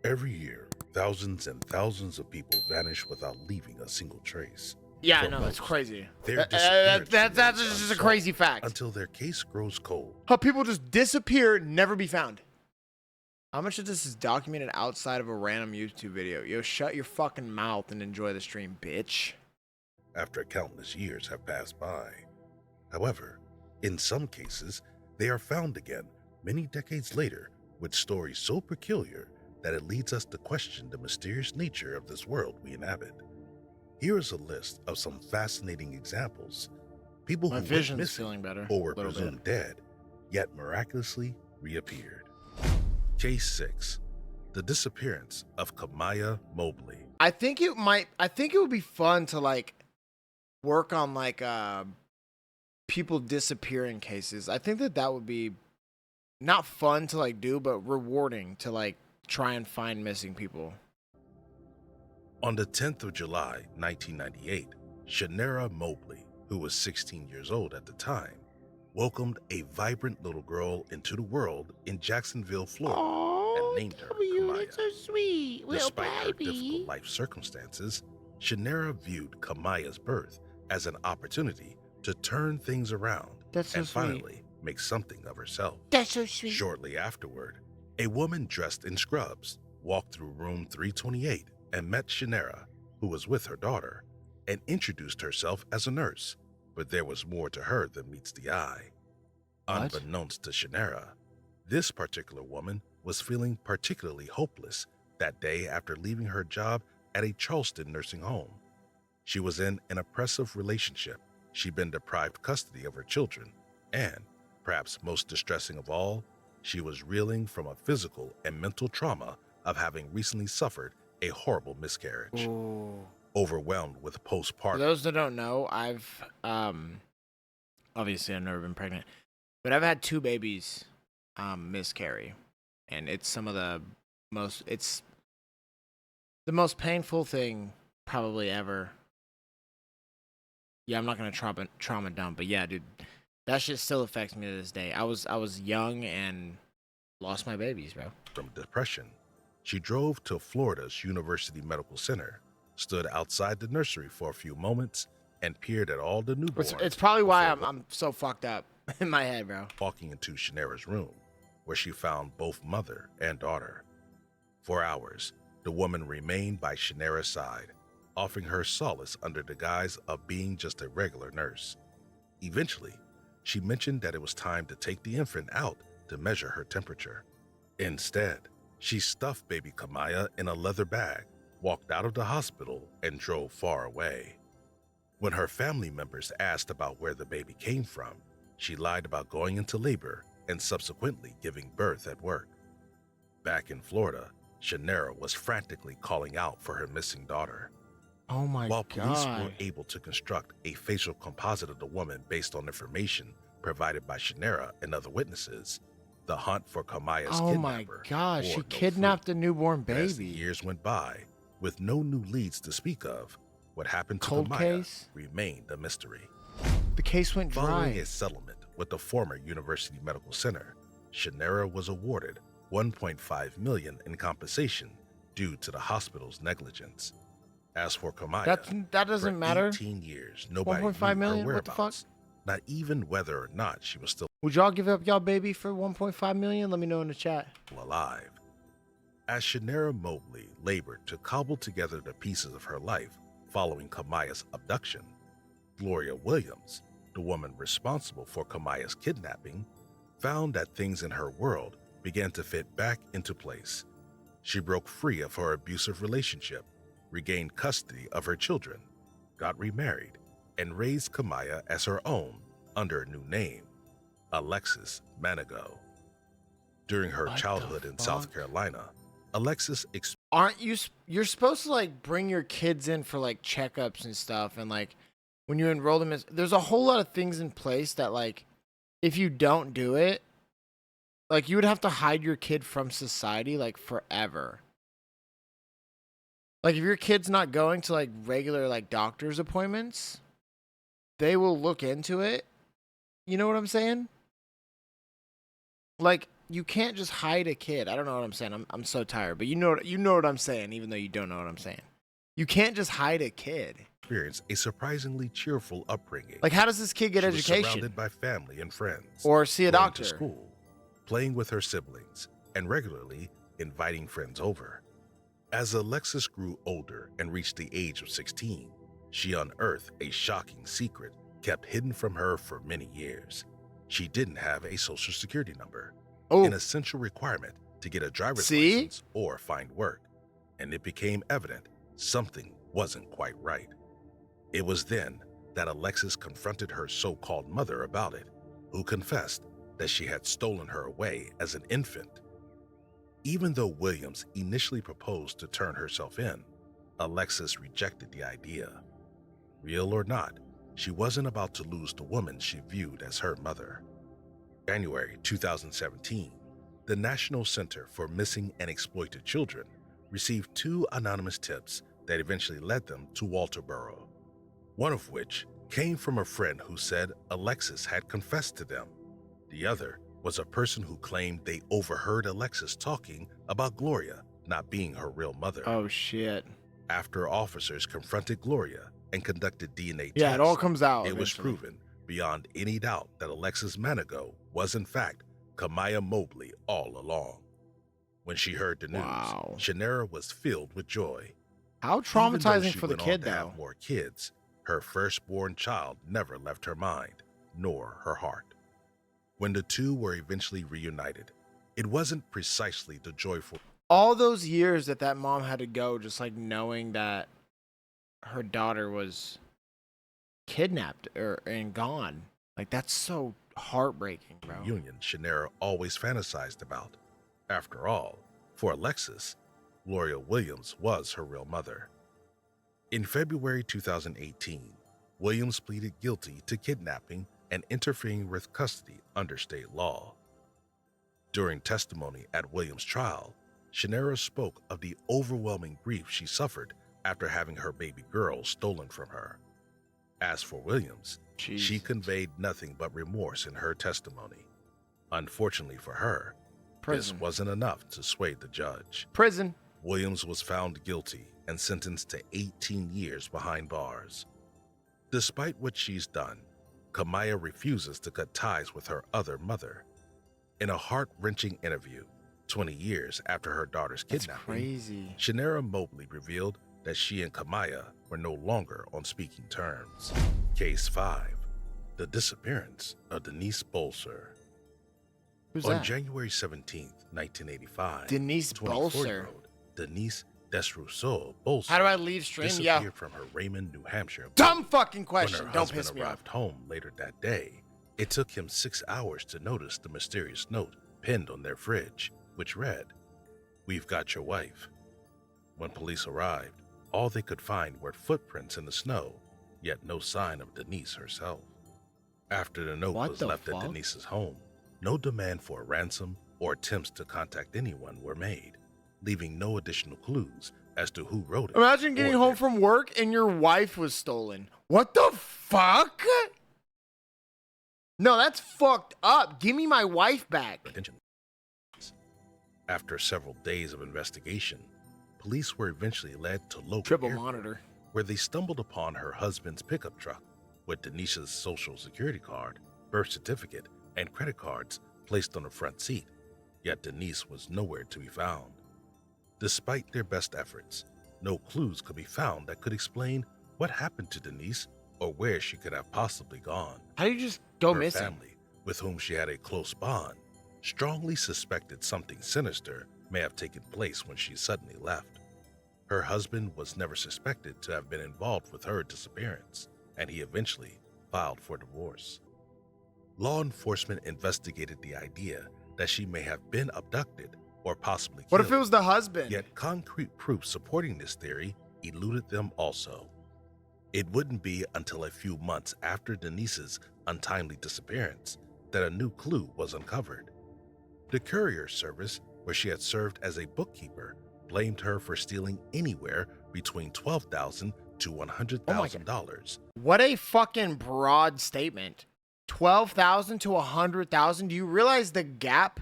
Every year, thousands and thousands of people vanish without leaving a single trace. Yeah, For I know, it's most, crazy. their disappearance That's remains just a unsolved crazy fact. until their case grows cold. How people just disappear, never be found. How much of this is documented outside of a random YouTube video? Yo, shut your fucking mouth and enjoy the stream, bitch. After countless years have passed by. However, in some cases, they are found again many decades later with stories so peculiar that it leads us to question the mysterious nature of this world we inhabit. Here is a list of some fascinating examples. People My who went vision's missing feeling better. or were Little presumed dead, yet miraculously reappeared. Case 6. The disappearance of Kamaya Mobley. I think it would be fun to like work on like people disappearing cases. I think that would be not fun to like do, but rewarding to like try and find missing people. On the 10th of July, 1998, Shanera Mobley, who was 16 years old at the time, welcomed a vibrant little girl into the world in Jacksonville, Florida, and named her Kamaya. That's so sweet. Despite her difficult life circumstances, Shanera viewed Kamaya's birth as an opportunity to turn things around That's so and sweet. finally make something of herself. That's so sweet. Shortly afterward, a woman dressed in scrubs walked through room 328 and met Shanera, who was with her daughter, and introduced herself as a nurse, but there was more to her than meets the eye. What? Unbeknownst to Shanera, this particular woman was feeling particularly hopeless that day after leaving her job at a Charleston nursing home. She was in an oppressive relationship, she'd been deprived custody of her children, and, perhaps most distressing of all, she was reeling from a physical and mental trauma of having recently suffered a horrible miscarriage. Ooh. Overwhelmed with For postpartum. those that don't know, I've obviously I've never been pregnant, but I've had 2 babies miscarry, and it's the most painful thing probably ever. Yeah, I'm not gonna trauma dump, but yeah, dude, that shit still affects me to this day. I was young and lost my babies, bro. From depression, she drove to Florida's University Medical Center, stood outside the nursery for a few moments, and peered at all the newborns. It's probably why before I'm so fucked up in my head, bro. walking into Shanera's room, where she found both mother and daughter. For hours, the woman remained by Shanera's side, offering her solace under the guise of being just a regular nurse. Eventually, she mentioned that it was time to take the infant out to measure her temperature. Instead, she stuffed baby Kamaya in a leather bag, walked out of the hospital, and drove far away. When her family members asked about where the baby came from, she lied about going into labor and subsequently giving birth at work. Back in Florida, Shanera was frantically calling out for her missing daughter. Oh my While police god. were able to construct a facial composite of the woman based on information provided by Shanera and other witnesses, the hunt for Kamaya's Oh my kidnapper god, bore she no kidnapped fruit. a newborn As the baby. years went by, with no new leads to speak of, what happened to Cold Kamaya case? remained a mystery. The case went Following dry. a settlement with the former University Medical Center, Shanera was awarded $1.5 million in compensation due to the hospital's negligence. As for Kamaya, That doesn't for matter. 18 years, nobody 1.5 knew million? her What the fuck? whereabouts, not even whether or not she was still Would y'all give up y'all baby for 1.5 million? Let me know in the chat. alive. As Shanera Mobley labored to cobble together the pieces of her life following Kamaya's abduction, Gloria Williams, the woman responsible for Kamaya's kidnapping, found that things in her world began to fit back into place. She broke free of her abusive relationship, regained custody of her children, got remarried, and raised Kamaya as her own under a new name, Alexis Manigault. During her What the childhood in South fuck? Carolina, Alexis Aren't you? You're supposed to like bring your kids in for like checkups and stuff, and like when you enroll them, there's a whole lot of things in place that like if you don't do it, like you would have to hide your kid from society like forever. Like if your kid's not going to like regular like doctor's appointments, they will look into it. You know what I'm saying? Like you can't just hide a kid. I don't know what I'm saying. I'm so tired, but you know what I'm saying, even though you don't know what I'm saying. You can't just hide a kid. Experienced a surprisingly cheerful upbringing. Like, how does this kid get She education? was surrounded by family and friends, Or see a going doctor? to school, playing with her siblings, and regularly inviting friends over. As Alexis grew older and reached the age of 16, she unearthed a shocking secret kept hidden from her for many years. She didn't have a social security number, an essential requirement to get a driver's license or find work, and it became evident something wasn't quite right. It was then that Alexis confronted her so-called mother about it, who confessed that she had stolen her away as an infant. Even though Williams initially proposed to turn herself in, Alexis rejected the idea. Real or not, she wasn't about to lose the woman she viewed as her mother. January 2017, the National Center for Missing and Exploited Children received 2 anonymous tips that eventually led them to Walterboro, one of which came from a friend who said Alexis had confessed to them. The other was a person who claimed they overheard Alexis talking about Gloria not being her real mother. Oh, shit. After officers confronted Gloria and conducted DNA tests, Yeah, it all comes out. It was proven beyond any doubt that Alexis Manigault was in fact Kamaya Mobley all along. When she heard the news, Shanera was filled with joy. How traumatizing for the Even though she kid, went on to though. have more kids, her firstborn child never left her mind, nor her heart. When the two were eventually reunited, it wasn't precisely the joyful... All those years that mom had to go, just like knowing that her daughter was kidnapped and gone. Like, that's so heartbreaking, bro. ...reunion Shanera always fantasized about. After all, for Alexis, Gloria Williams was her real mother. In February 2018, Williams pleaded guilty to kidnapping and interfering with custody under state law. During testimony at Williams' trial, Shanera spoke of the overwhelming grief she suffered after having her baby girl stolen from her. As for Williams, she conveyed nothing but remorse in her testimony. Unfortunately for her, this wasn't enough to sway the judge. Williams was found guilty and sentenced to 18 years behind bars. Despite what she's done, Kamaya refuses to cut ties with her other mother. In a heart-wrenching interview, 20 years after her daughter's kidnapping, Shanera Mobley revealed that she and Kamaya were no longer on speaking terms. Case 5. The disappearance of Denise Bolser. On January 17, 1985, Denise Bolser. Denise Desrousseaux Bolser. How do I leave stream? Disappeared from her Raymond, New Hampshire. Dumb fucking question. When her Don't husband piss me off. arrived home later that day, it took him 6 hours to notice the mysterious note pinned on their fridge, which read, "We've got your wife." When police arrived, all they could find were footprints in the snow, yet no sign of Denise herself. After the note was left at Denise's home, no demand for a ransom or attempts to contact anyone were made, leaving no additional clues as to who wrote it. Imagine getting home from work and your wife was stolen. What the fuck? No, that's fucked up. Give me my wife back. After several days of investigation, police were eventually led to local Triple monitor, where they stumbled upon her husband's pickup truck with Denise's social security card, birth certificate, and credit cards placed on the front seat, yet Denise was nowhere to be found. Despite their best efforts, no clues could be found that could explain what happened to Denise or where she could have possibly gone. How do you just go Her missing? family, with whom she had a close bond, strongly suspected something sinister may have taken place when she suddenly left. Her husband was never suspected to have been involved with her disappearance, and he eventually filed for divorce. Law enforcement investigated the idea that she may have been abducted or possibly killed. What if it was the husband? Yet concrete proof supporting this theory eluded them also. It wouldn't be until a few months after Denise's untimely disappearance that a new clue was uncovered. The courier service, where she had served as a bookkeeper, blamed her for stealing anywhere between $12,000 to $100,000. What a fucking broad statement. 12,000 to 100,000. Do you realize the gap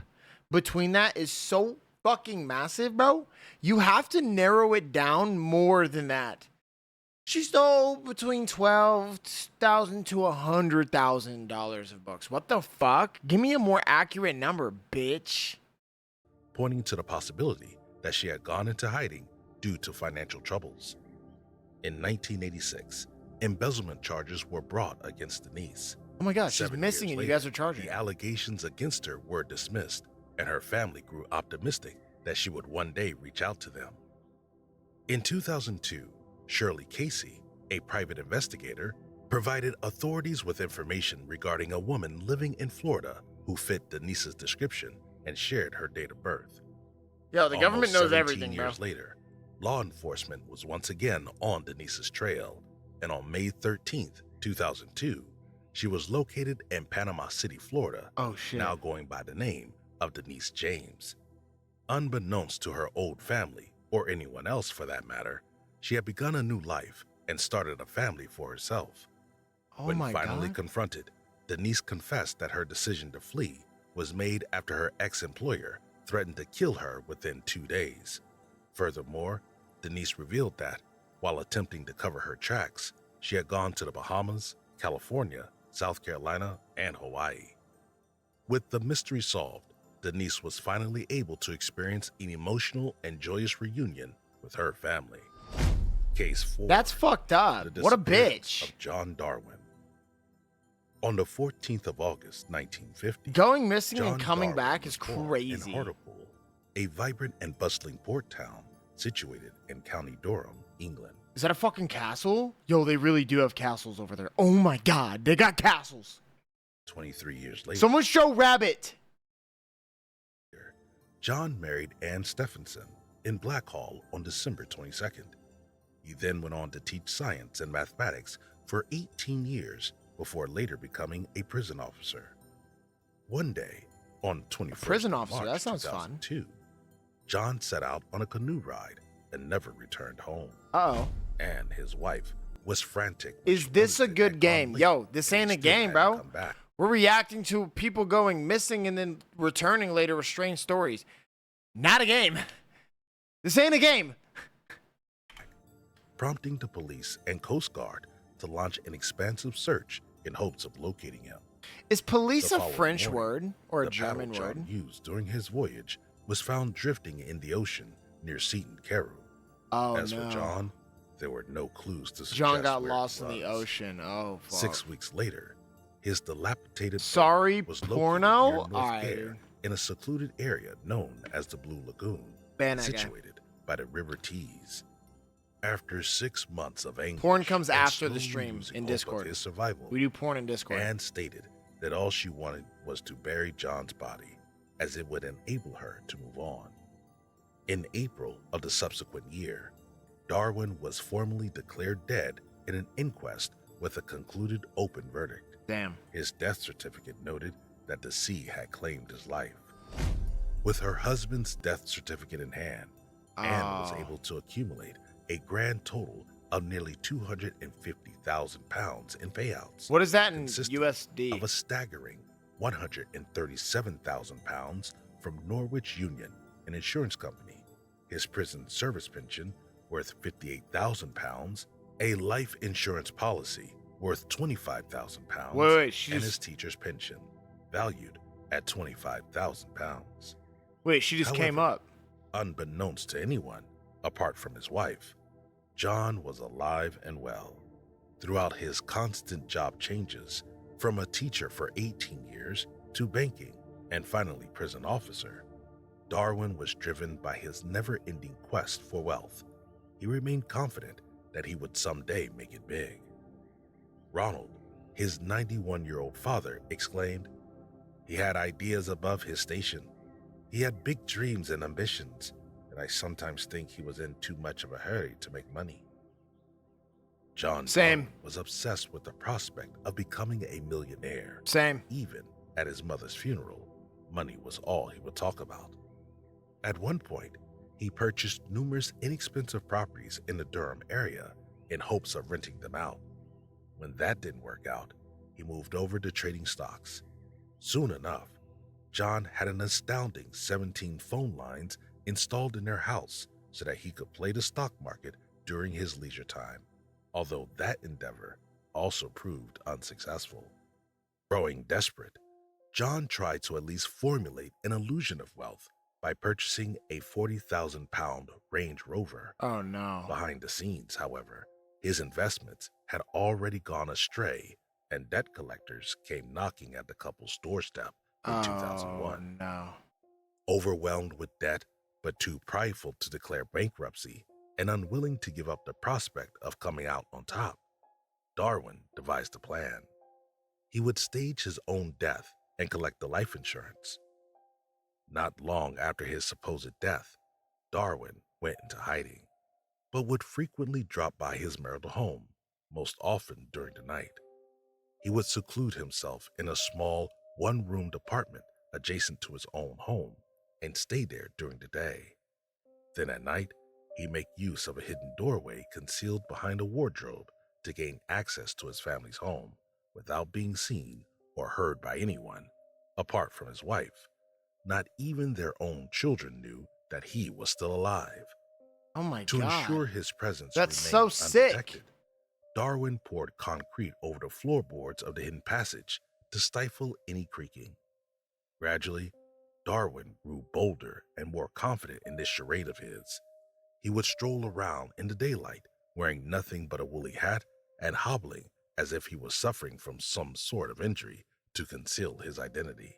between that is so fucking massive, bro. You have to narrow it down more than that. She stole between $12,000 to $100,000 of books. What the fuck? Give me a more accurate number, bitch. Pointing to the possibility that she had gone into hiding due to financial troubles. In 1986, embezzlement charges were brought against Denise. Oh my gosh, she's 7 missing years and you later, guys are charging the her. allegations against her were dismissed, and her family grew optimistic that she would one day reach out to them. In 2002, Shirley Casey, a private investigator, provided authorities with information regarding a woman living in Florida who fit Denise's description and shared her date of birth. Yo, the government knows 17 everything, bro. years later, law enforcement was once again on Denise's trail, and on May 13th, 2002, she was located in Panama City, Florida, Oh shit. now going by the name of Denise James. Unbeknownst to her old family, or anyone else for that matter, she had begun a new life and started a family for herself. Oh When my finally god. confronted, Denise confessed that her decision to flee was made after her ex-employer threatened to kill her within 2 days. Furthermore, Denise revealed that, while attempting to cover her tracks, she had gone to the Bahamas, California, South Carolina, and Hawaii. With the mystery solved, Denise was finally able to experience an emotional and joyous reunion with her family. Case 4. That's fucked up. The What a disappearance bitch. of John Darwin. On the 14th of August, 1950, Going missing John and coming Darwin back was is born crazy. in Hartlepool, a vibrant and bustling port town situated in County Durham, England. Is that a fucking castle? Yo, they really do have castles over there. Oh my god, they got castles. 23 years later, Someone show Rabbit. John married Anne Stephenson in Blackhall on December 22nd. He then went on to teach science and mathematics for 18 years before later becoming a prison officer. One day, on 21st prison of officer, March that sounds fun. 2002, John set out on a canoe ride and never returned home. Uh-oh. And his wife was frantic. when Is she this a noticed it good had game? gone late Yo, this and ain't he a still game, hadn't bro. come back. We're reacting to people going missing and then returning later with strange stories. Not a game. This ain't a game. Prompting the police and Coast Guard to launch an expansive search in hopes of locating him. Is police The a following French morning, word or a the German paddle word? John used during his voyage was found drifting in the ocean near Seaton Carew. Oh, As no. for John, there were no clues to suggest John got where lost he in the was. ocean. Oh, fuck. 6 weeks later, his dilapidated boat Sorry, was located porno? near North Alright. Gare in a secluded area known as the Blue Lagoon, Ban that guy. situated by the River Tees. After 6 months of anguish Porn comes and after the slow stream losing in hope of Discord. his survival, We do porn in Discord. Anne stated that all she wanted was to bury John's body, as it would enable her to move on. In April of the subsequent year, Darwin was formally declared dead in an inquest with a concluded open verdict. Damn. His death certificate noted that the sea had claimed his life. With her husband's death certificate in hand, Anne was Oh. able to accumulate a grand total of nearly £250,000 in payouts, What is that in consisting USD? of a staggering £137,000 from Norwich Union, an insurance company, his prison service pension worth £58,000, a life insurance policy worth £25,000, Wait, she and just- his teacher's pension valued at £25,000. Wait, she just came However, up. Unbeknownst to anyone, apart from his wife, John was alive and well. Throughout his constant job changes, from a teacher for 18 years to banking and finally prison officer, Darwin was driven by his never-ending quest for wealth. He remained confident that he would someday make it big. Ronald, his 91-year-old father, exclaimed, "He had ideas above his station. He had big dreams and ambitions, and I sometimes think he was in too much of a hurry to make money." John Same. Darwin was obsessed with the prospect of becoming a millionaire. Same. Even at his mother's funeral, money was all he would talk about. At one point, he purchased numerous inexpensive properties in the Durham area in hopes of renting them out. When that didn't work out, he moved over to trading stocks. Soon enough, John had an astounding 17 phone lines installed in their house so that he could play the stock market during his leisure time, although that endeavor also proved unsuccessful. Growing desperate, John tried to at least formulate an illusion of wealth by purchasing a 40,000-pound Range Rover. Oh no. Behind the scenes, however, his investments had already gone astray, and debt collectors came knocking at the couple's doorstep in Oh 2001. no. Overwhelmed with debt, but too prideful to declare bankruptcy and unwilling to give up the prospect of coming out on top, Darwin devised a plan. He would stage his own death and collect the life insurance. Not long after his supposed death, Darwin went into hiding, but would frequently drop by his marital home, most often during the night. He would seclude himself in a small one-roomed apartment adjacent to his own home and stay there during the day. Then at night, he'd make use of a hidden doorway concealed behind a wardrobe to gain access to his family's home without being seen or heard by anyone, apart from his wife. Not even their own children knew that he was still alive. Oh my To god. ensure his presence That's remained so sick. undetected, Darwin poured concrete over the floorboards of the hidden passage to stifle any creaking. Gradually, Darwin grew bolder and more confident in this charade of his. He would stroll around in the daylight, wearing nothing but a woolly hat and hobbling as if he was suffering from some sort of injury to conceal his identity.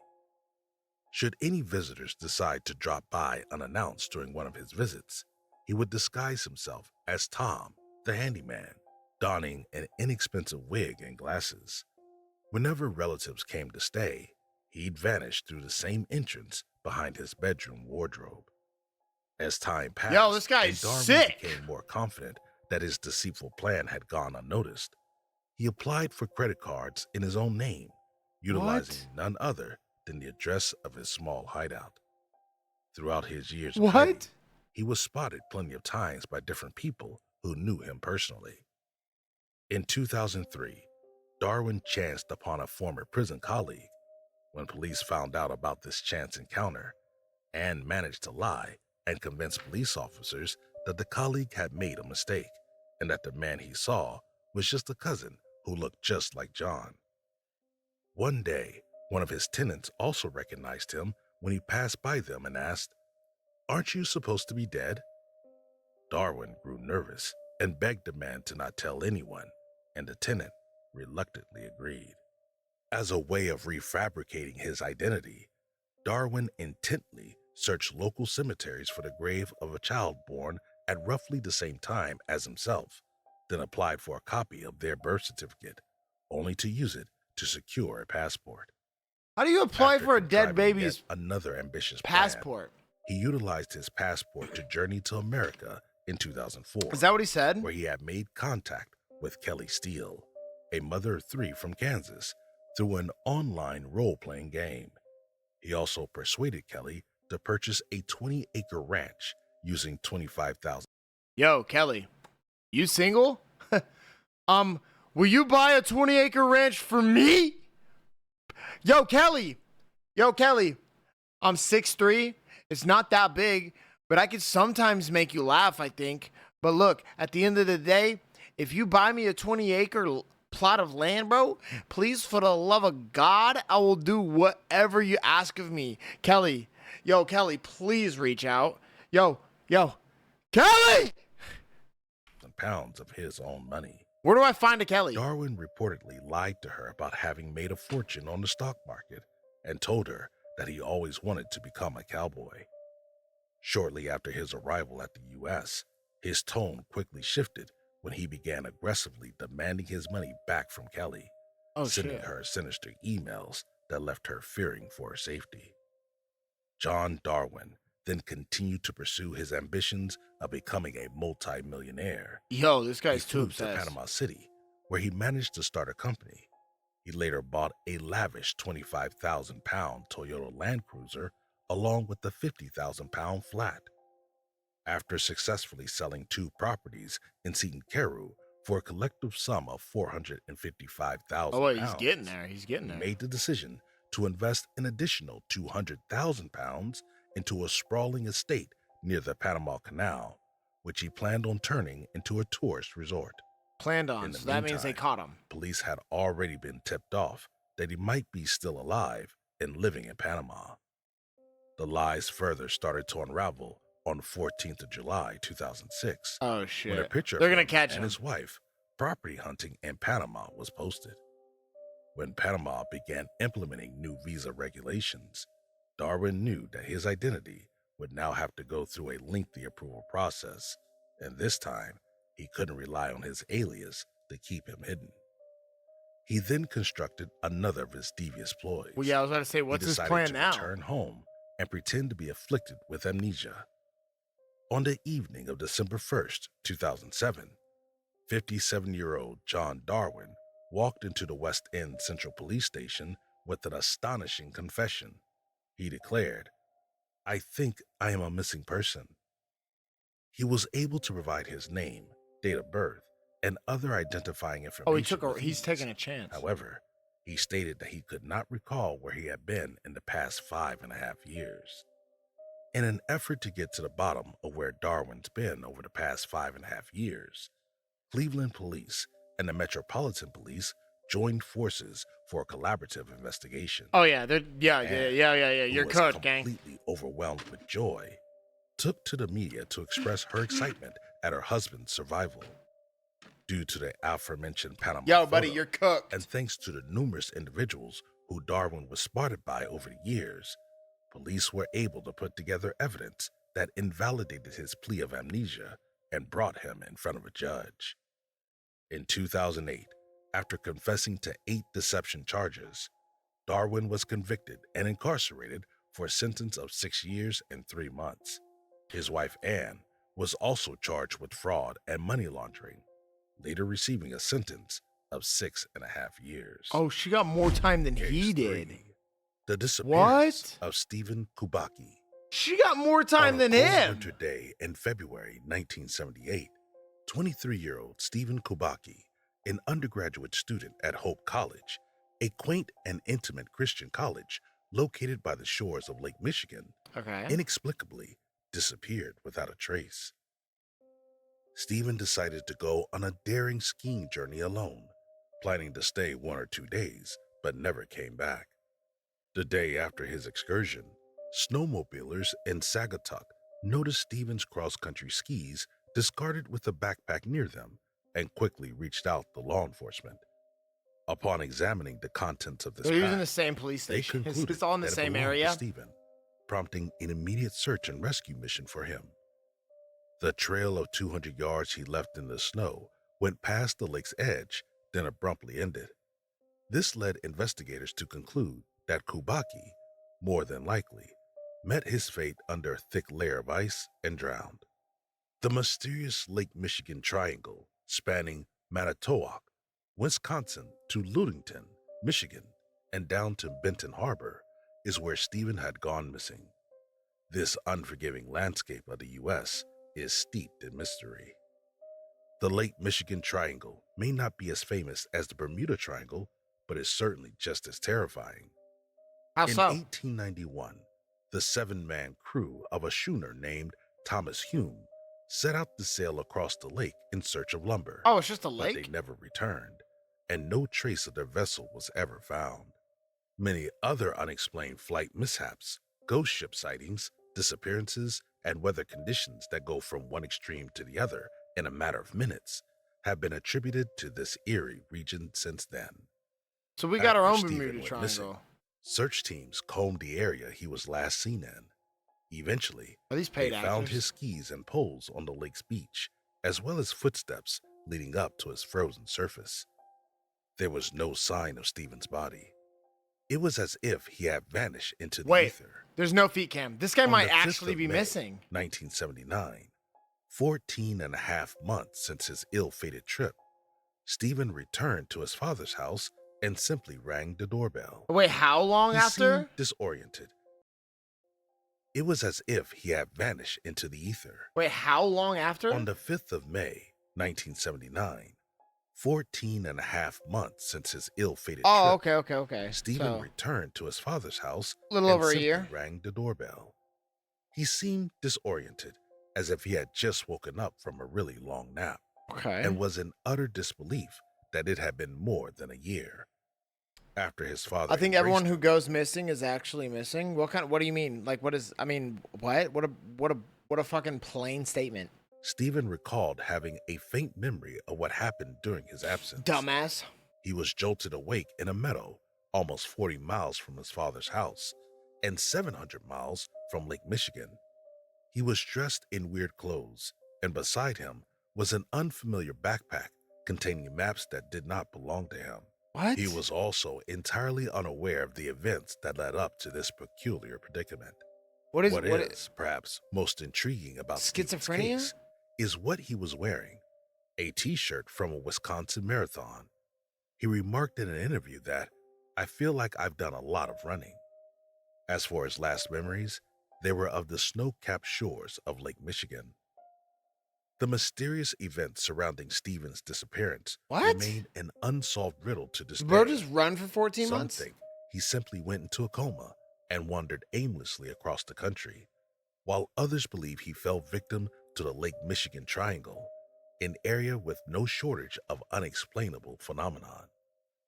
Should any visitors decide to drop by unannounced during one of his visits, he would disguise himself as Tom, the handyman, donning an inexpensive wig and glasses. Whenever relatives came to stay, he'd vanish through the same entrance behind his bedroom wardrobe. As time passed, Yo, this guy's and Darwin sick. became more confident that his deceitful plan had gone unnoticed, he applied for credit cards in his own name, utilizing none other than the address of his small hideout. Throughout his years of hiding, What? he was spotted plenty of times by different people who knew him personally. In 2003, Darwin chanced upon a former prison colleague. When police found out about this chance encounter, Anne managed to lie and convince police officers that the colleague had made a mistake and that the man he saw was just a cousin who looked just like John. One day, one of his tenants also recognized him when he passed by them and asked, "Aren't you supposed to be dead?" Darwin grew nervous and begged the man to not tell anyone, and the tenant reluctantly agreed. As a way of refabricating his identity, Darwin intently searched local cemeteries for the grave of a child born at roughly the same time as himself, then applied for a copy of their birth certificate, only to use it to secure a passport. How do you apply After for a dead contriving baby's yet another ambitious passport? plan, he utilized his passport to journey to America in 2004. Is that what he said? Where he had made contact with Kelly Steele, a mother of 3 from Kansas, through an online role-playing game. He also persuaded Kelly to purchase a 20-acre ranch using $25,000. Yo, Kelly, you single? Will you buy a 20-acre ranch for me? Yo, Kelly, I'm 6'3". It's not that big, but I could sometimes make you laugh, I think. But look, at the end of the day, if you buy me a 20-acre plot of land, bro, please, for the love of God, I will do whatever you ask of me. Kelly, please reach out. Yo, Kelly! Pounds of his own money. Where do I find a Kelly? Darwin reportedly lied to her about having made a fortune on the stock market and told her that he always wanted to become a cowboy. Shortly after his arrival at the U.S., his tone quickly shifted when he began aggressively demanding his money back from Kelly, sending her sinister emails that left her fearing for her safety. John Darwin then continued to pursue his ambitions of becoming a multi-millionaire. Yo, this guy's He too moved to obsessed. Panama City, where he managed to start a company. He later bought a lavish 25,000-pound Toyota Land Cruiser along with the 50,000-pound flat. After successfully selling 2 properties in Seton Carew for a collective sum of $455,000, Oh, wait, he's getting there. he made the decision to invest an additional £200,000 into a sprawling estate near the Panama Canal, which he planned on turning into a tourist resort. Planned In on, the so that means they meantime, caught him. police had already been tipped off that he might be still alive and living in Panama. The lies further started to unravel on 14th of July, 2006, Oh when a shit. picture They're of gonna him catch and him. his wife property hunting in Panama was posted. When Panama began implementing new visa regulations, Darwin knew that his identity would now have to go through a lengthy approval process, and this time he couldn't rely on his alias to keep him hidden. He then constructed another of his devious ploys. Well, yeah, I was about to say, what's He his decided plan to now? return home and pretend to be afflicted with amnesia. On the evening of December 1st, 2007, 57-year-old John Darwin walked into the West End Central Police Station with an astonishing confession. He declared, "I think I am a missing person." He was able to provide his name, date of birth, and other identifying information. He's taking a chance. However, he stated that he could not recall where he had been in the past 5.5 years. In an effort to get to the bottom of where Darwin's been over the past 5.5 years, Cleveland Police and the Metropolitan Police joined forces for a collaborative investigation. Oh yeah, yeah. Who You're was cooked, gang. completely overwhelmed with joy, took to the media to express her excitement at her husband's survival. Due to the aforementioned Panama Yo, buddy, photo, you're cooked. and thanks to the numerous individuals who Darwin was spotted by over the years, police were able to put together evidence that invalidated his plea of amnesia and brought him in front of a judge. In 2008, after confessing to 8 deception charges, Darwin was convicted and incarcerated for a sentence of 6 years and 3 months. His wife, Anne, was also charged with fraud and money laundering, later receiving a sentence of 6.5 years. Oh, she got more time than he Case did. 3, the disappearance What? of Stephen Kubacki. She got more time On than a cold him. winter day in February 1978, 23-year-old Stephen Kubacki, an undergraduate student at Hope College, a quaint and intimate Christian college located by the shores of Lake Michigan, Okay. inexplicably disappeared without a trace. Stephen decided to go on a daring skiing journey alone, planning to stay 1 or 2 days, but never came back. The day after his excursion, snowmobilers in Sagatuck noticed Stephen's cross-country skis discarded with a backpack near them and quickly reached out to law enforcement. Upon examining the contents of this They're using pack, the same police they station. concluded It's all in the that it same belonged to area. Stephen, prompting an immediate search and rescue mission for him. The trail of 200 yards he left in the snow went past the lake's edge, then abruptly ended. This led investigators to conclude that Kubacki, more than likely, met his fate under a thick layer of ice and drowned. The mysterious Lake Michigan Triangle, spanning Manitowoc, Wisconsin to Ludington, Michigan, and down to Benton Harbor, is where Stephen had gone missing. This unforgiving landscape of the U.S. is steeped in mystery. The Lake Michigan Triangle may not be as famous as the Bermuda Triangle, but is certainly just as terrifying. How In so? 1891, the 7-man crew of a schooner named Thomas Hume set out to sail across the lake in search of lumber. Oh, it's just a But lake? they never returned, and no trace of their vessel was ever found. Many other unexplained flight mishaps, ghost ship sightings, disappearances, and weather conditions that go from one extreme to the other in a matter of minutes have been attributed to this eerie region since then. So we got our After own Stephen Bermuda went missing, Triangle. search teams combed the area he was last seen in. Eventually, Are these they paid found actors? his skis and poles on the lake's beach, as well as footsteps leading up to its frozen surface. There was no sign of Stephen's body. It was as if he had vanished into the Wait, ether. there's no feet cam. This guy On might the 5th actually of be May, missing. 1979, 14.5 months since his ill-fated trip, Stephen returned to his father's house and simply rang the doorbell. Wait, how long He after? seemed disoriented. It was as if he had vanished into the ether. Wait, how long after? On the 5th of May, 1979, 14 and a half months since his ill-fated Oh, trip, okay. Stephen So, returned to his father's house a little and over a simply year. rang the doorbell. He seemed disoriented, as if he had just woken up from a really long nap, Okay. and was in utter disbelief that it had been more than a year. After his father I think everyone embraced who him, goes missing is actually missing. What do you mean? Like, what is? I mean, what? What a fucking plain statement. Stephen recalled having a faint memory of what happened during his absence. Dumbass. He was jolted awake in a meadow almost 40 miles from his father's house and 700 miles from Lake Michigan. He was dressed in weird clothes, and beside him was an unfamiliar backpack containing maps that did not belong to him. What? He was also entirely unaware of the events that led up to this peculiar predicament. What is perhaps most intriguing about Stephen's schizophrenia? case is what he was wearing, a t-shirt from a Wisconsin marathon. He remarked in an interview that, "I feel like I've done a lot of running." As for his last memories, they were of the snow-capped shores of Lake Michigan. The mysterious events surrounding Stephen's disappearance What? remain an unsolved riddle to this Bro day. just run for 14 Some months? think he simply went into a coma and wandered aimlessly across the country, while others believe he fell victim to the Lake Michigan Triangle, an area with no shortage of unexplainable phenomenon.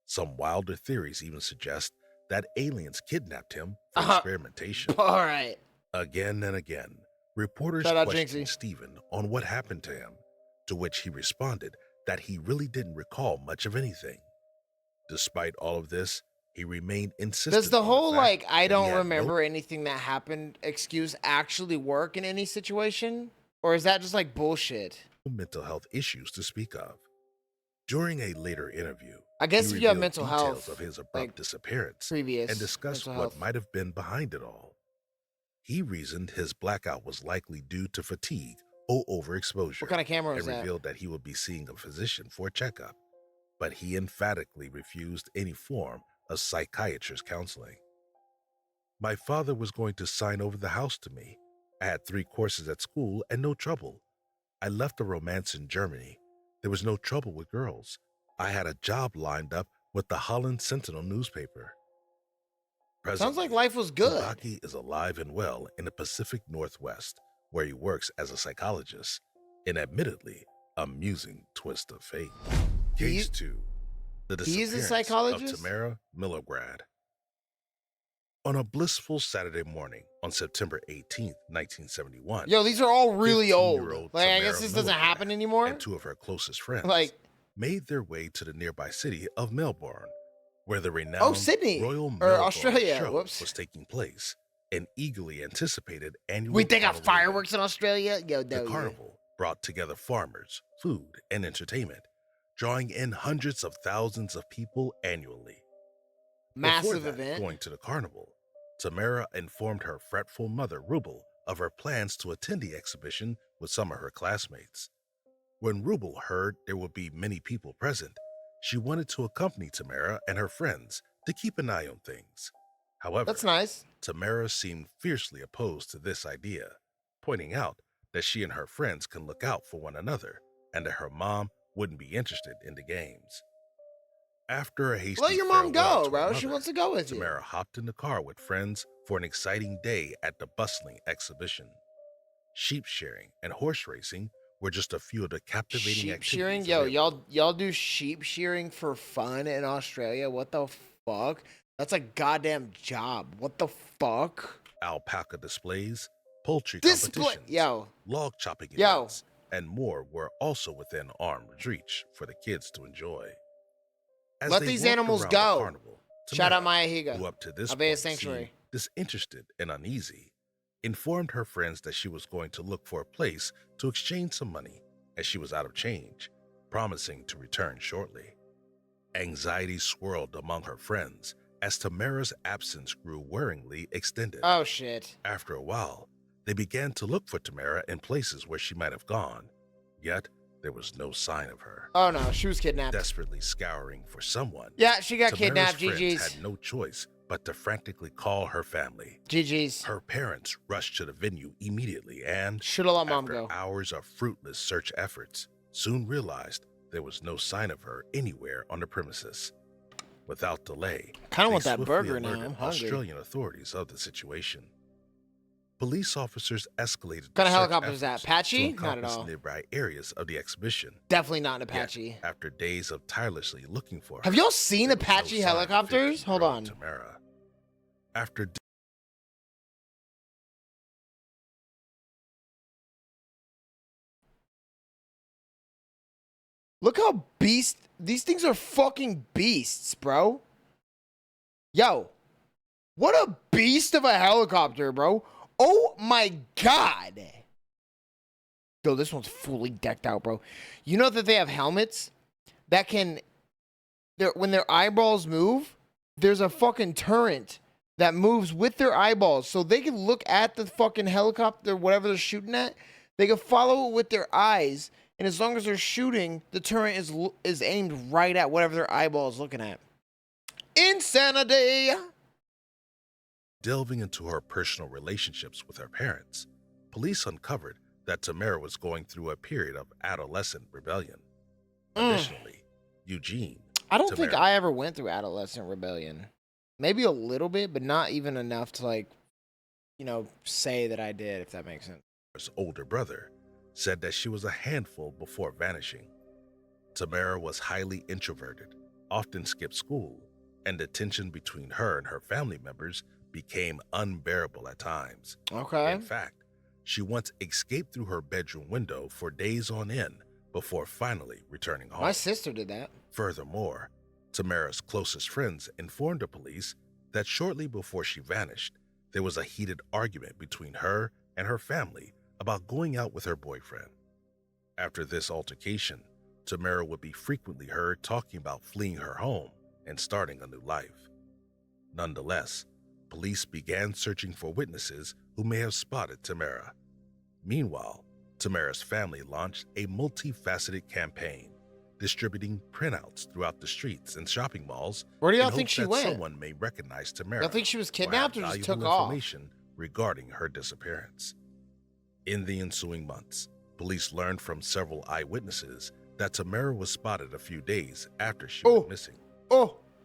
Some wilder theories even suggest that aliens kidnapped him for experimentation. All right. Again and again, reporters Shout out questioned Jinxie. Stephen on what happened to him, to which he responded that he really didn't recall much of anything. Despite all of this, he remained insistent. Does the on whole, fact like, I that he don't had remember anything that happened excuse actually work in any situation? Or is that just, like, bullshit? no mental health issues to speak of. During a later interview, I guess he if you have revealed mental details health, of his abrupt like, disappearance previous and discussed mental what health. might have been behind it all. He reasoned his blackout was likely due to fatigue or overexposure, What kind of camera and is that? revealed that he would be seeing a physician for a checkup, but he emphatically refused any form of psychiatrist counseling. "My father was going to sign over the house to me. I had 3 courses at school and no trouble. I left a romance in Germany. There was no trouble with girls. I had a job lined up with the Holland Sentinel newspaper." Sounds like Presently, life was good. Tsubaki is alive and well in the Pacific Northwest, where he works as a psychologist, an admittedly amusing twist of fate. Case 2. The He's a disappearance psychologist? of Tamara Milograd. On a blissful Saturday morning on September 18th, 1971, Yo, these are all really old. 15-year-old Like, I guess Tamara this doesn't Milograd happen anymore. and 2 of her closest friends Like, made their way to the nearby city of Melbourne, where the renowned oh, Sydney Royal or Melbourne Australia. Show Whoops. was taking place, an eagerly anticipated annual Wait, they got carnival fireworks in event. Australia? Yo, The no. carnival brought together farmers, food, and entertainment, drawing in hundreds of thousands of people annually. Massive Before that, event. going to the carnival, Tamara informed her fretful mother, Rubel, of her plans to attend the exhibition with some of her classmates. When Rubel heard there would be many people present, she wanted to accompany Tamara and her friends to keep an eye on things. However, That's nice. Tamara seemed fiercely opposed to this idea, pointing out that she and her friends can look out for one another and that her mom wouldn't be interested in the games. After a hasty Let your mom farewell go, to bro. her She mother, wants to go with you. Tamara hopped in the car with friends for an exciting day at the bustling exhibition. Sheep shearing and horse racing were just a few of the captivating Sheep activities shearing? Yo, available. y'all do sheep shearing for fun in Australia? What the fuck? That's a goddamn job. What the fuck? Alpaca displays, poultry Display. competitions, Yo, log chopping Yo. events, and more were also within arm's reach for the kids to enjoy. As let they these walked animals around go. the carnival, Shout out Tamara, Maya who Higa. up to this Albea point Sanctuary. seemed disinterested and uneasy, informed her friends that she was going to look for a place to exchange some money as she was out of change, promising to return shortly. Anxiety swirled among her friends as Tamara's absence grew worryingly extended. Oh, shit. After a while, they began to look for Tamara in places where she might have gone, yet there was no sign of her. Oh, no. She was kidnapped. Desperately scouring for someone, Yeah, she got Tamara's kidnapped. friends GG's. had no choice but to frantically call her family. GG's. Her parents rushed to the venue immediately and, Shoulda let mom after go. hours of fruitless search efforts, soon realized there was no sign of her anywhere on the premises. Without delay, Kind of they want that swiftly burger now. alerted I'm hungry. Australian authorities of the situation. Police officers escalated What kind of the search helicopter is that? efforts Apache? to Not at encompass all. nearby areas of the exhibition. Definitely not an Yet, Apache. after days of tirelessly looking for her, Have y'all seen there was no Apache sign of helicopters? Hold 15-year-old on. Tamara. After Look how these things are fucking beasts, bro. Yo, what a beast of a helicopter, bro. Oh my god. Yo, this one's fully decked out, bro. You know that they have helmets that can, when their eyeballs move, there's a fucking turret that moves with their eyeballs. So they can look at the fucking helicopter, whatever they're shooting at. They can follow it with their eyes. And as long as they're shooting, the turret is aimed right at whatever their eyeball is looking at. Insanity! delving into her personal relationships with her parents, police uncovered that Tamara was going through a period of adolescent rebellion. Additionally, Eugene. I don't think Tamara, I ever went through adolescent rebellion. Maybe a little bit, but not even enough to, like, you know, say that I did, if that makes sense. Tamara's older brother, said that she was a handful before vanishing. Tamara was highly introverted, often skipped school, and the tension between her and her family members became unbearable at times. Okay. In fact, she once escaped through her bedroom window for days on end before finally returning home. My sister did that. Furthermore, Tamara's closest friends informed the police that shortly before she vanished, there was a heated argument between her and her family about going out with her boyfriend. After this altercation, Tamara would be frequently heard talking about fleeing her home and starting a new life. Nonetheless, police began searching for witnesses who may have spotted Tamara. Meanwhile, Tamara's family launched a multifaceted campaign, distributing printouts throughout the streets and shopping malls. Where do y'all in think hopes she that went? someone may recognize Tamara. Y'all think she was or have kidnapped or just valuable took off? information regarding her disappearance. In the ensuing months, police learned from several eyewitnesses that Tamara was spotted a few days after she went missing.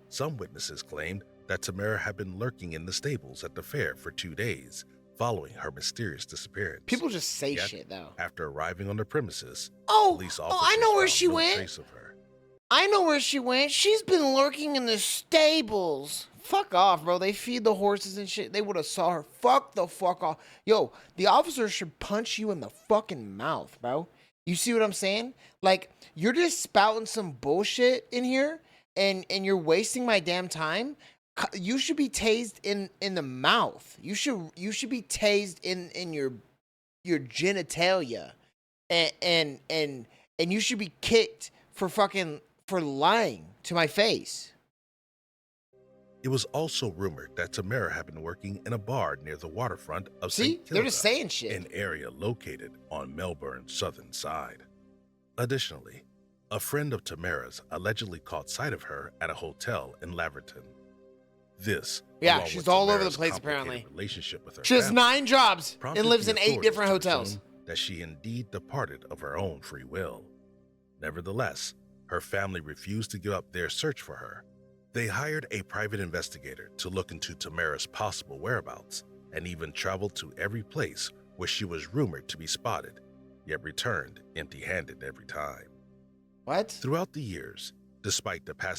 Some witnesses claimed that Tamara had been lurking in the stables at the fair for 2 days following her mysterious disappearance. People just say Yet, shit, though. After arriving on the premises, Oh, police I officers know where found she no went. trace of her. I know where she went. She's been lurking in the stables. Fuck off, bro. They feed the horses and shit. They would have saw her. Fuck the fuck off. Yo, the officer should punch you in the fucking mouth, bro. You see what I'm saying? Like, you're just spouting some bullshit in here and you're wasting my damn time. You should be tased in the mouth. You should be tased in your genitalia. And you should be kicked for lying to my face. It was also rumored that Tamara had been working in a bar near the waterfront of See, St. they're just saying shit. an area located on Melbourne's southern side. Additionally, a friend of Tamara's allegedly caught sight of her at a hotel in Laverton. This, along she's with all over the Tamara's place, complicated apparently. Relationship with her She has family, 9 jobs prompted and lives the in 8 authorities different to hotels. assume that she indeed departed of her own free will. Nevertheless, her family refused to give up their search for her. They hired a private investigator to look into Tamara's possible whereabouts and even traveled to every place where she was rumored to be spotted, yet returned empty-handed every time. What? Throughout the years, despite the past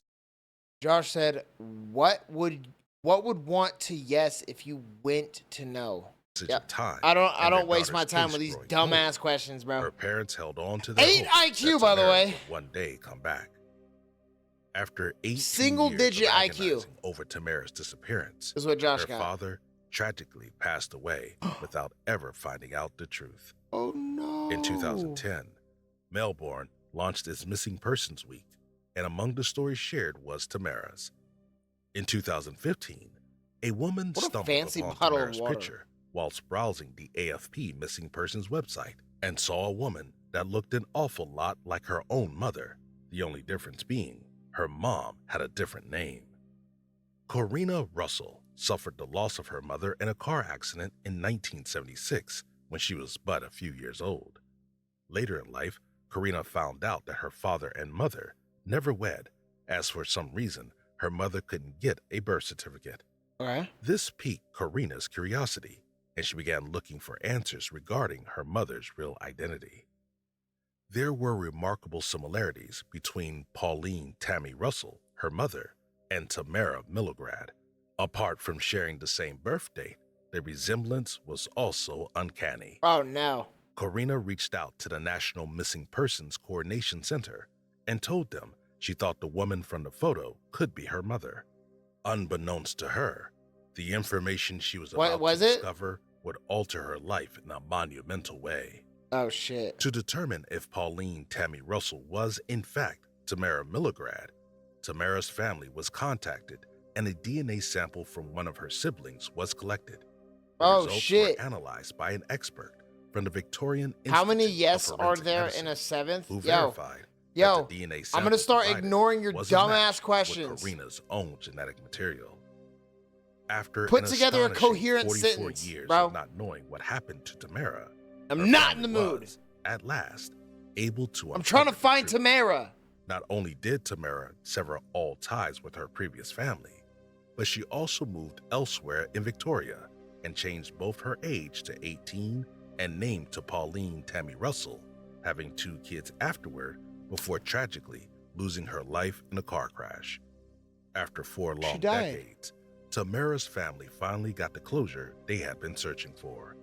Josh said, what would want to yes if you went to no? of time, I and their don't waste my daughter's time pace with these growing dumbass older, questions, bro. her parents held on to their 8 hopes IQ, that by the Tamara way. would one day come back. After 18 Single-digit years of IQ. agonizing over Tamara's disappearance, This is what Josh her got. father tragically passed away without ever finding out the truth. Oh no. In 2010, Melbourne launched its Missing Persons Week, and among the stories shared was Tamara's. In 2015, a woman What a stumbled fancy upon bottle of Tamara's water. picture whilst browsing the AFP Missing Persons website and saw a woman that looked an awful lot like her own mother, the only difference being her mom had a different name. Corrina Russell suffered the loss of her mother in a car accident in 1976 when she was but a few years old. Later in life, Karina found out that her father and mother never wed, as for some reason her mother couldn't get a birth certificate. Okay. This piqued Karina's curiosity, and she began looking for answers regarding her mother's real identity. There were remarkable similarities between Pauline Tammy Russell, her mother, and Tamara Milograd. Apart from sharing the same birth date, the resemblance was also uncanny. Oh, no. Karina reached out to the National Missing Persons Coordination Center and told them she thought the woman from the photo could be her mother. Unbeknownst to her, the information she was about to discover would alter her life in a monumental way. Oh, shit. To determine if Pauline Tammy Russell was, in fact, Tamara Milograd, Tamara's family was contacted and a DNA sample from one of her siblings was collected. The results were analyzed by an expert from the Victorian Institute. How many yes of are Forensic there Medicine in a seventh? who verified that the DNA I'm gonna start ignoring your dumbass questions. with Karina's own genetic material. After Put together a coherent 44 sentence, years bro. of not knowing what happened to Tamara, I'm not in the mood. was, at last, able to. I'm trying to uncover the find truth. Tamara. Not only did Tamara sever all ties with her previous family, but she also moved elsewhere in Victoria and changed both her age to 18 and name to Pauline Tammy Russell, having 2 kids afterward before tragically losing her life in a car crash. After 4 long decades, Tamara's family finally got the closure they had been searching for.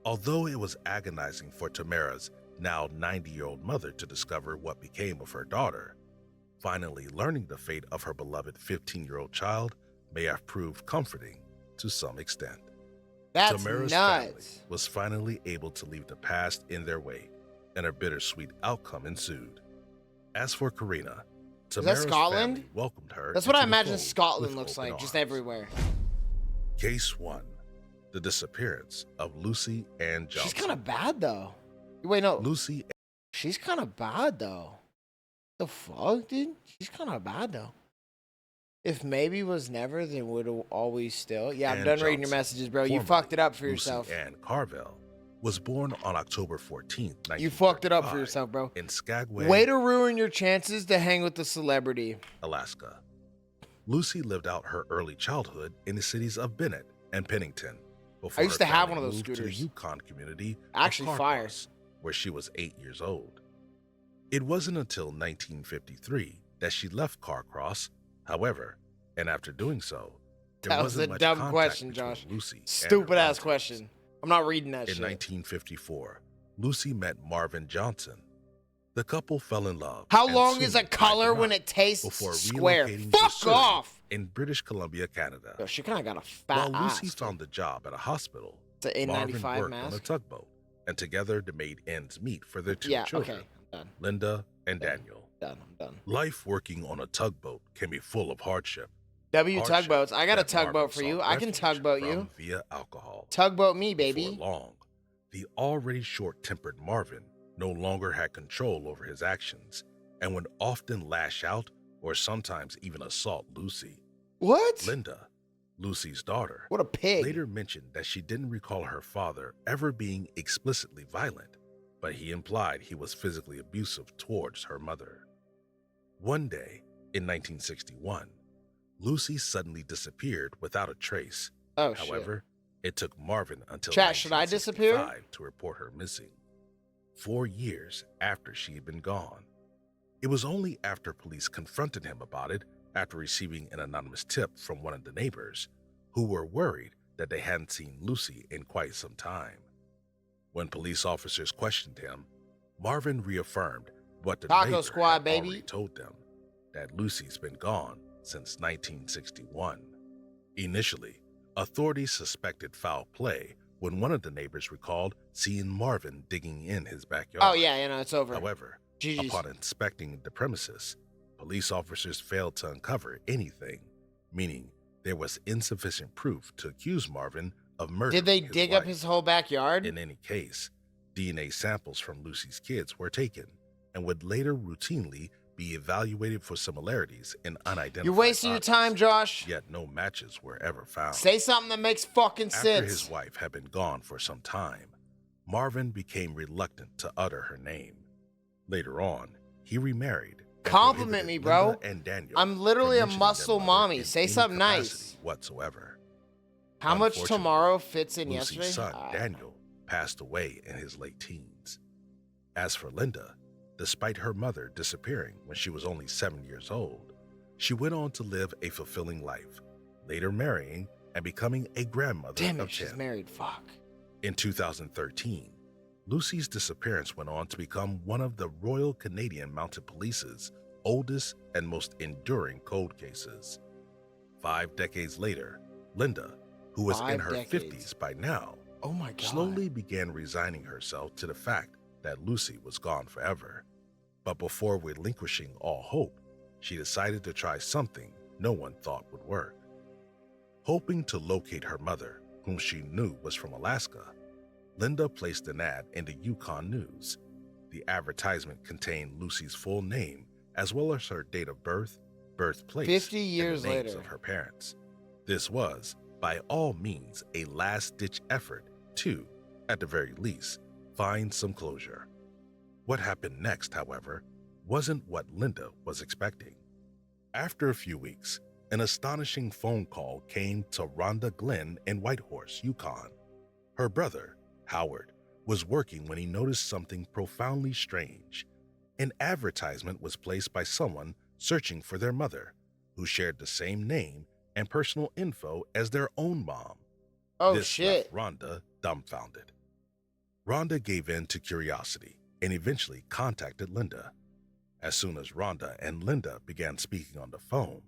Although it was agonizing for Tamara's now 90-year-old mother to discover what became of her daughter, finally learning the fate of her beloved 15-year-old child may have proved comforting to some extent. That's Tamara's nuts. family was finally able to leave the past in their wake, and a bittersweet outcome ensued. As for Karina, Tamara's Scotland? family welcomed her. That's what I into the imagine fold Scotland with looks open like, just arms. everywhere. Case 1. The disappearance of Lucy Ann Johnson. She's kind of bad, though. Wait, no. Lucy. She's kind of bad, though. The fuck, dude? She's kind of bad, though. If maybe was never, then would always still. Yeah, I'm done reading your messages, bro. You fucked it up for yourself. Lucy Ann Carvel was born on October 14th, 1935. You fucked it up for yourself, bro. In Skagway. Way to ruin your chances to hang with the celebrity. Alaska. Lucy lived out her early childhood in the cities of Bennett and Pennington. Before I used to have one of moved those to the scooters. Yukon community Actually, of fire. Carcross, where she was 8 years old. It wasn't until 1953 that she left Carcross, however, and after doing so, there That was wasn't a much dumb contact question, between Josh. Lucy and her Stupid ass relatives. question. I'm not reading that In shit. 1954, Lucy met Marvin Johnson. The couple fell in love. How and long soon is a tied color the when knot it tastes before square? relocating to Fuck Surrey off! in British Columbia, Canada. Yo, she kind of got a fat While Lucy ass. found a job at a hospital, It's an Marvin N95 worked on a mask. tugboat, and together they made ends meet for their 2 Yeah, children, okay. I'm done. Linda and Daniel. I'm done. Life working on a tugboat can be full of hardship. W Hardship tugboats. I got a that Marvin tugboat for sought you. I can refuge tugboat from you. via alcohol. Tugboat me, Before baby. long, the already short-tempered Marvin no longer had control over his actions and would often lash out or sometimes even assault Lucy. What? Linda, Lucy's daughter, What a pig. later mentioned that she didn't recall her father ever being explicitly violent, but he implied he was physically abusive towards her mother. One day, in 1961, Lucy suddenly disappeared without a trace. Oh, shit. However, it took Marvin until Chat, should I disappear? 1965 to report her missing, 4 years after she had been gone. It was only after police confronted him about it after receiving an anonymous tip from one of the neighbors, who were worried that they hadn't seen Lucy in quite some time. When police officers questioned him, Marvin reaffirmed what the Taco neighbor Squad, had baby. already told them, that Lucy's been gone since 1961. Initially, authorities suspected foul play when one of the neighbors recalled seeing Marvin digging in his backyard. Oh, yeah, it's over. However, GG's. upon inspecting the premises, police officers failed to uncover anything, meaning there was insufficient proof to accuse Marvin of murder. Did they dig up his whole backyard? In any case, DNA samples from Lucy's kids were taken and would later routinely be evaluated for similarities in unidentified You're wasting your bodies, time, Josh. Yet no matches were ever found. Say something that makes fucking After sense. his wife had been gone for some time, Marvin became reluctant to utter her name. Later on, he remarried. and Compliment me, prohibited bro. Linda and Daniel I'm from literally a mentioning their muscle mother mommy. in Say any something capacity nice. whatsoever. How much Unfortunately, tomorrow fits in Lucy's yesterday? son, Daniel, passed away in his late teens. As for Linda, despite her mother disappearing when she was only 7 years old, she went on to live a fulfilling life, later marrying and becoming a grandmother Damn of it, she's 10. married. Fuck. In 2013, Lucy's disappearance went on to become one of the Royal Canadian Mounted Police's oldest and most enduring cold cases. 5 decades later, Linda, who was in 5 her decades. 50s by now, Oh my god. slowly began resigning herself to the fact that Lucy was gone forever. But before relinquishing all hope, she decided to try something no one thought would work. Hoping to locate her mother, whom she knew was from Alaska, Linda placed an ad in the Yukon News. The advertisement contained Lucy's full name as well as her date of birth, birthplace, 50 years and the names later. of her parents. This was, by all means, a last-ditch effort to, at the very least, find some closure. What happened next, however, wasn't what Linda was expecting. After a few weeks, an astonishing phone call came to Rhonda Glenn in Whitehorse, Yukon. Her brother, Howard, was working when he noticed something profoundly strange. An advertisement was placed by someone searching for their mother, who shared the same name and personal info as their own mom. Oh This shit. left Rhonda dumbfounded. Rhonda gave in to curiosity and eventually contacted Linda. As soon as Rhonda and Linda began speaking on the phone,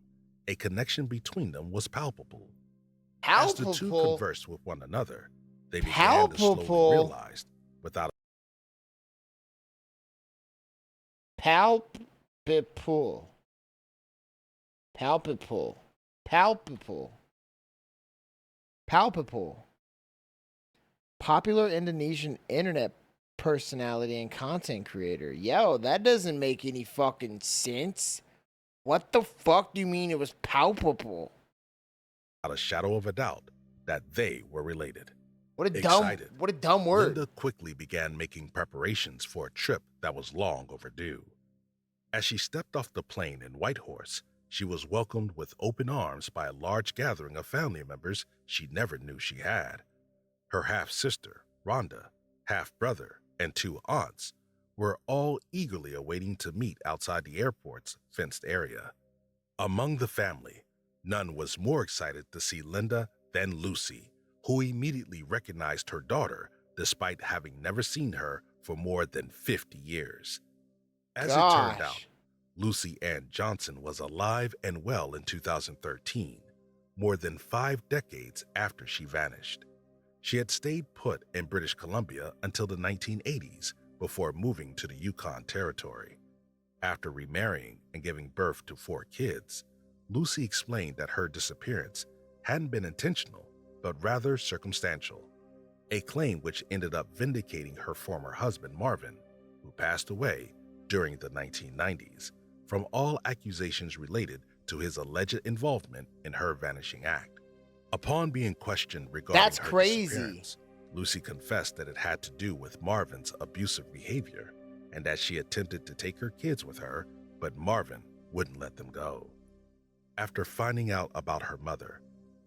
a connection between them was palpable. As the two Palpable. conversed with one another, they began to slowly Palpable. realize, without Palpable. Palpable. Palpable. Palpable. Popular Indonesian internet personality and content creator. Yo, that doesn't make any fucking sense. What the fuck do you mean it was palpable? a shadow of a doubt that they were related. What a Excited, dumb word. Linda quickly began making preparations for a trip that was long overdue. As she stepped off the plane in Whitehorse, she was welcomed with open arms by a large gathering of family members she never knew she had. Her half-sister, Rhonda, half-brother, and 2 aunts were all eagerly awaiting to meet outside the airport's fenced area. Among the family, none was more excited to see Linda than Lucy, who immediately recognized her daughter despite having never seen her for more than 50 years. As it turned out, Lucy Ann Johnson was alive and well in 2013, more than 5 decades after she vanished. She had stayed put in British Columbia until the 1980s before moving to the Yukon Territory. After remarrying and giving birth to 4 kids, Lucy explained that her disappearance hadn't been intentional, but rather circumstantial, a claim which ended up vindicating her former husband Marvin, who passed away during the 1990s, from all accusations related to his alleged involvement in her vanishing act. Upon being questioned regarding That's her crazy. disappearance, Lucy confessed that it had to do with Marvin's abusive behavior and that she attempted to take her kids with her, but Marvin wouldn't let them go. After finding out about her mother,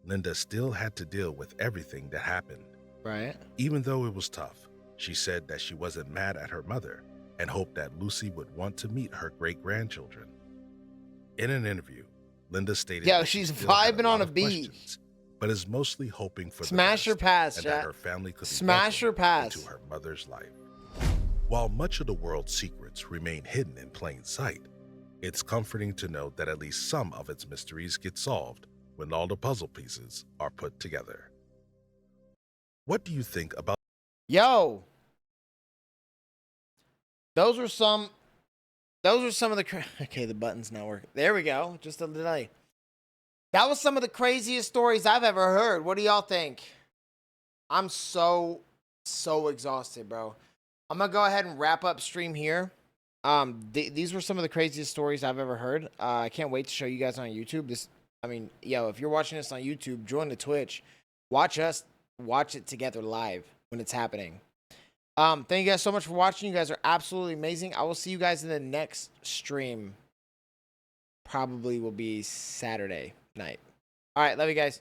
Linda still had to deal with everything that happened. Right. Even though it was tough, she said that she wasn't mad at her mother and hoped that Lucy would want to meet her great-grandchildren. In an interview, Linda stated Yo, that she's she still had vibing lot on a of beat. questions, but is mostly hoping for Smash the her best pass, and that chat. her family could be Smash her welcomed pass. into her mother's life. While much of the world's secrets remain hidden in plain sight, it's comforting to know that at least some of its mysteries get solved when all the puzzle pieces are put together. What do you think about Yo. Those were some of the okay, the button's not working. There we go. Just a delay. That was some of the craziest stories I've ever heard. What do y'all think? I'm so exhausted, bro. I'm gonna go ahead and wrap up stream here. These were some of the craziest stories I've ever heard. I can't wait to show you guys on YouTube. If you're watching this on YouTube, join the Twitch. Watch us watch it together live when it's happening. Thank you guys so much for watching. You guys are absolutely amazing. I will see you guys in the next stream. Probably will be Saturday night. All right, love you guys.